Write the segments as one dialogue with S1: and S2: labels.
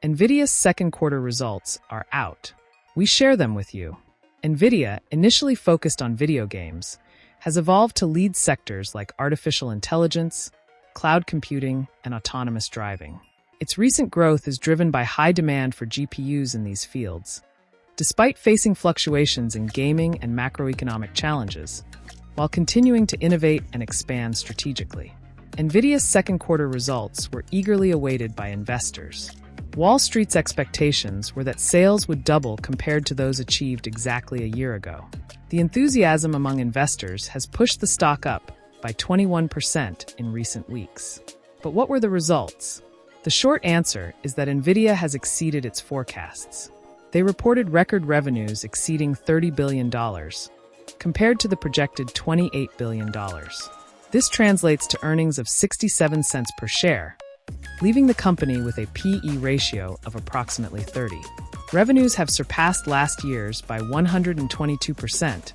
S1: NVIDIA's second quarter results are out. We share them with you. NVIDIA, initially focused on video games, has evolved to lead sectors like artificial intelligence, cloud computing, and autonomous driving. Its recent growth is driven by high demand for GPUs in these fields, despite facing fluctuations in gaming and macroeconomic challenges, while continuing to innovate and expand strategically. NVIDIA's second quarter results were eagerly awaited by investors. Wall Street's expectations were that sales would double compared to those achieved exactly a year ago. The enthusiasm among investors has pushed the stock up by 21% in recent weeks. But what were the results? The short answer is that NVIDIA has exceeded its forecasts. They reported record revenues exceeding $30 billion, compared to the projected $28 billion. This translates to earnings of 67 cents per share, leaving the company with a P/E ratio of approximately 30. Revenues have surpassed last year's by 122%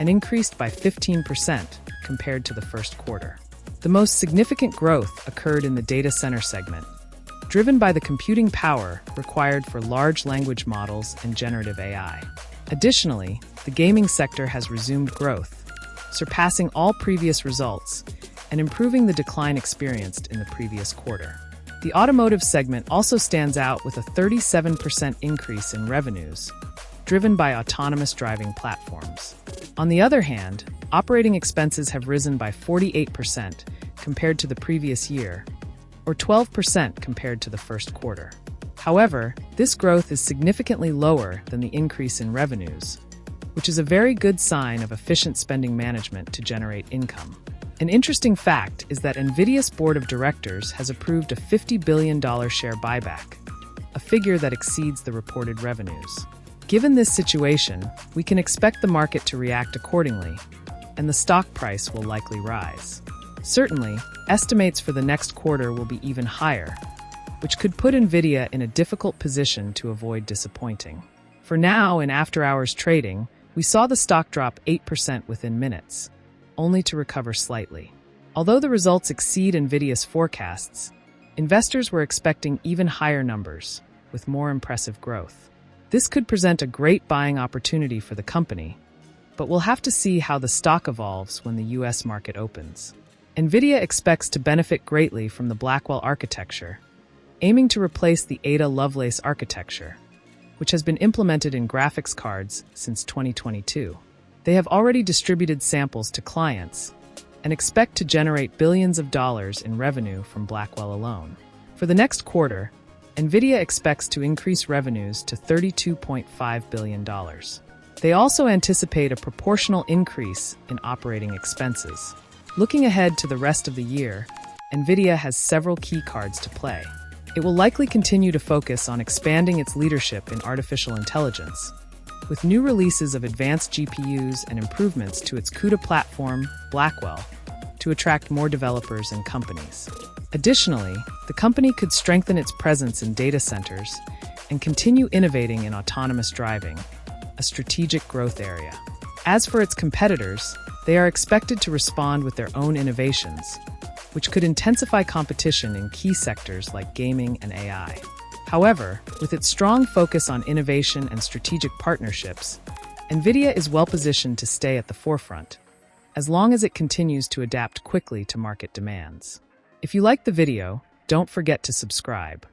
S1: and increased by 15% compared to the first quarter. The most significant growth occurred in the data center segment, driven by the computing power required for large language models and generative AI. Additionally, the gaming sector has resumed growth, surpassing all previous results and improving the decline experienced in the previous quarter. The automotive segment also stands out with a 37% increase in revenues, driven by autonomous driving platforms. On the other hand, operating expenses have risen by 48% compared to the previous year, or 12% compared to the first quarter. However, this growth is significantly lower than the increase in revenues, which is a very good sign of efficient spending management to generate income. An interesting fact is that NVIDIA's board of directors has approved a $50 billion share buyback, a figure that exceeds the reported revenues. Given this situation, we can expect the market to react accordingly, and the stock price will likely rise. Certainly, estimates for the next quarter will be even higher, which could put NVIDIA in a difficult position to avoid disappointing. For now, in after-hours trading, we saw the stock drop 8% within minutes, only to recover slightly. Although the results exceed NVIDIA's forecasts, investors were expecting even higher numbers, with more impressive growth. This could present a great buying opportunity for the company, but we'll have to see how the stock evolves when the US market opens. NVIDIA expects to benefit greatly from the Blackwell architecture, aiming to replace the Ada Lovelace architecture, which has been implemented in graphics cards since 2022. They have already distributed samples to clients and expect to generate billions of dollars in revenue from Blackwell alone. For the next quarter, NVIDIA expects to increase revenues to $32.5 billion. They also anticipate a proportional increase in operating expenses. Looking ahead to the rest of the year, NVIDIA has several key cards to play. It will likely continue to focus on expanding its leadership in artificial intelligence, with new releases of advanced GPUs and improvements to its CUDA platform, Blackwell, to attract more developers and companies. Additionally, the company could strengthen its presence in data centers and continue innovating in autonomous driving, a strategic growth area. As for its competitors, they are expected to respond with their own innovations, which could intensify competition in key sectors like gaming and AI. However, with its strong focus on innovation and strategic partnerships, NVIDIA is well-positioned to stay at the forefront, as long as it continues to adapt quickly to market demands. If you liked the video, don't forget to subscribe.